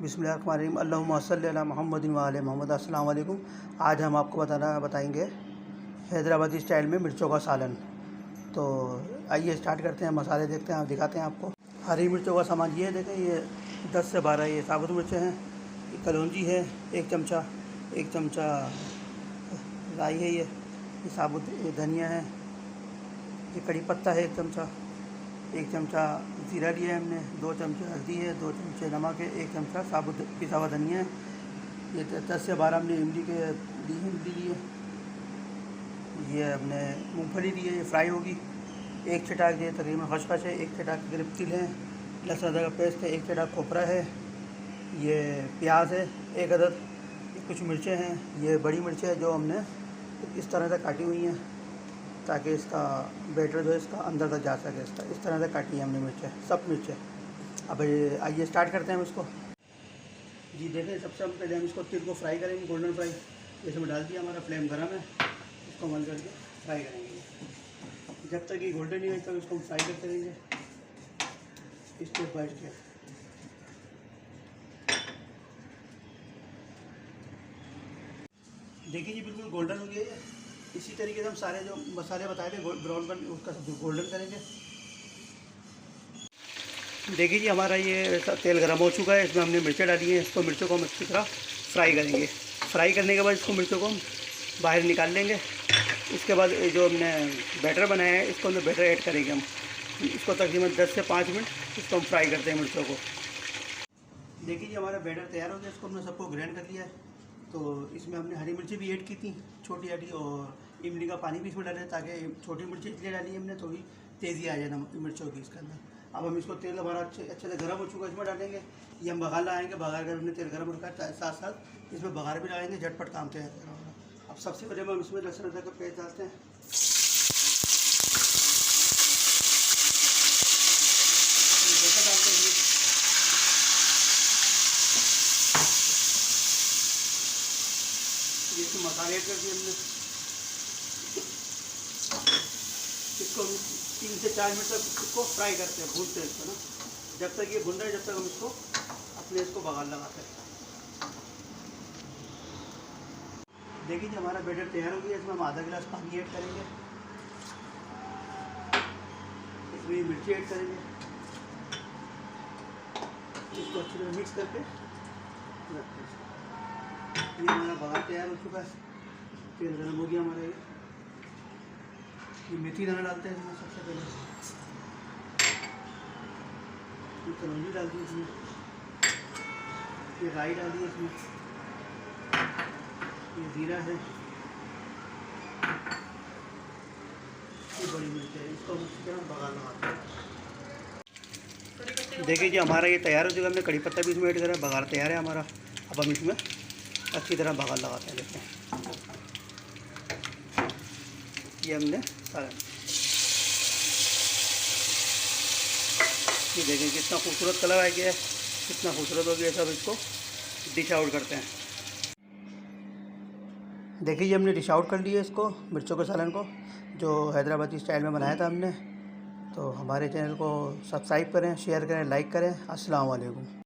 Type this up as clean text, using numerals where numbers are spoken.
बिस्मिल्लाहिर्रहमानिर्रहीम अल्लाहुम्मा सल्लि अला मुहम्मदिन व आले मोहम्मद। अस्सलाम वालेकुम। आज हम आपको बताएंगे हैदराबादी स्टाइल में मिर्चों का सालन। तो आइए स्टार्ट करते हैं, मसाले देखते हैं, दिखाते हैं आपको। हरी मिर्चों का सामान ये देखें, ये 10 से 12 ये साबुत मिर्चें हैं, ये कलौंजी है 1 चमचा, 1 चमचा राई है, ये साबुत, ये धनिया है, ये कड़ी पत्ता है 1 चमचा, 1 चमचा ज़ीरा लिया है हमने, 2 चमचे हल्दी है, 2 चमचे नमक है, 1 चमचा साबुत पिसा हुआ धनिया है। ये 10 से 12 हमने इमली ली है। ये हमने मूंगफली ली है, ये फ्राई होगी। 1 चटाक ये तकरीबन खसखस है, 1 चटाक तकरीबन तिल है, लहसुन अदरक का पेस्ट है, 1 चटाक खोपरा है, ये प्याज है 1 अदद, ये कुछ मिर्चें हैं, ये बड़ी मिर्चें हैं जो हमने इस तरह से काटी हुई हैं ताकि इसका बैटर जो है इसका अंदर तक जा सके। इसका इस तरह से काटी है हमने मिर्चें, सब मिर्चें। अब आइए स्टार्ट करते हैं हम इसको। जी देखें, सबसे पहले हम इसको तिल को फ्राई करेंगे, गोल्डन फ्राई। इसमें डाल दिया, हमारा फ्लेम गर्म है, इसको मल करके फ्राई करेंगे। जब तक ये गोल्डन नहीं हो तब इसको हम फ्राई करते रहेंगे स्टेप बाय स्टेप। देखिए जी, बिल्कुल गोल्डन हो गया है। इसी तरीके से हम सारे जो मसाले बताए थे ब्राउन कर उसका गोल्डन करेंगे। देखिए जी, हमारा ये तेल गर्म हो चुका है, इसमें हमने मिर्चें डाली हैं। इसको मिर्चों को हम अच्छी तरह फ्राई करेंगे। फ्राई करने के बाद इसको मिर्चों को हम बाहर निकाल लेंगे। इसके बाद जो हमने बैटर बनाया है इसको हमने बैटर ऐड करेंगे हम। इसको तकरीबन 10 से 5 मिनट इसको हम फ्राई करते हैं मिर्चों को। देखिए जी, हमारा बैटर तैयार हो गया, इसको हमने सबको ग्राइंड कर लिया है। तो इसमें हमने हरी मिर्ची भी ऐड की थी, छोटी हरी, और इमली का पानी भी इसमें डाले ताकि छोटी मिर्ची इसलिए डाली हमने, थोड़ी तेज़ी आ जाए नमक मिर्चों की इसके अंदर। अब हम इसको तेल हमारा अच्छे से गर्म हो चुका है, इसमें डालेंगे। ये हम बघार लगाएंगे, बघार कर हमने तेल गर्म रखा है, साथ साथ इसमें बघार भी लगाएंगे, झटपट काम तैयार होगा। अब सबसे पहले हम इसमें लहसुन अदरक का पेस्ट डालते हैं। इसमें मसाले ऐड कर दिए हमने। इसको 3 से 4 मिनट तक इसको फ्राई करते हैं, भूनते हैं इसको ना। जब तक ये भून रहा है जब तक हम इसको बघार लगाते हैं। देखिए जी, हमारा बैटर तैयार हो गया। इसमें हम आधा गिलास पानी ऐड करेंगे, इसमें मिर्ची ऐड करेंगे, इसको अच्छी तरह मिक्स करके ये हमारा बघार तैयार हो चुका है। तेल गर्म हो गया हमारा। ये मेथी दाना डालते हैं इसमें सबसे पहले, ये कलौंजी डालती है इसमें, ये राई डाल दी इसमें, ये ज़ीरा है, ये बड़ी मिर्च है। इसको अच्छी तरह बघार लगाते हैं। देखिए जी, हमारा ये तैयार हो चुका है। हमने कड़ी पत्ता भी इसमें ऐड करा, बघार तैयार है हमारा। अब हम इसमें अच्छी तरह बघार लगाते हैं। देखते हैं, ये हमने सारा, ये देखें कितना खूबसूरत कलर आ गया है, कितना खूबसूरत हो गया। सब इसको डिश आउट करते हैं। देखिए, ये हमने डिश आउट कर लिया इसको, मिर्चों के सालन को, जो हैदराबादी स्टाइल में बनाया था हमने। तो हमारे चैनल को सब्सक्राइब करें, शेयर करें, लाइक करें। अस्सलाम वालेकुम।